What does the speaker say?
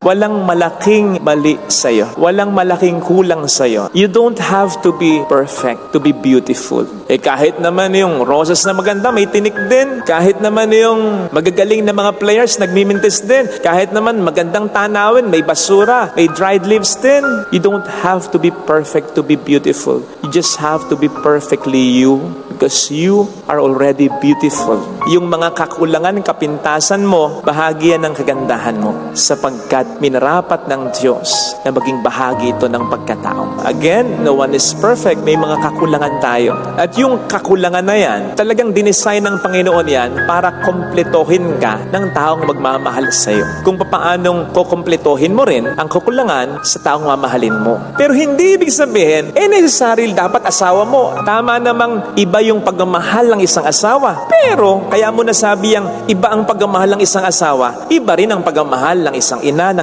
Walang malaking mali sa'yo. Walang malaking kulang sa'yo. You don't have to be perfect, to be beautiful. Kahit naman yung roses na maganda, may tinik din. Kahit naman yung magagaling na mga players, nagmimintis din. Kahit naman magandang tanawin, may basura, may dried leaves din. You don't have to be perfect to be beautiful. You just have to be perfectly you because you are already beautiful. Yung mga kakulangan, kapintasan mo, bahagi yan ng kagandahan mo sapagkat minarapat ng Diyos na maging bahagi ito ng pagkatao. Again, no one is perfect. May mga kakulangan tayo. At yung kakulangan na yan, talagang dinesign ng Panginoon yan para kompletohin ka ng taong magmamahal sa iyo. Kung paanong kukompletohin mo rin ang kakulangan sa taong mamahalin mo. Pero hindi ibig sabihin, necessary dapat asawa mo. Tama namang iba yung pagmamahal ng isang asawa. Pero, kaya mo nasabi ang iba ang pagmamahal ng isang asawa, iba rin ang pagmamahal ng isang ina, ng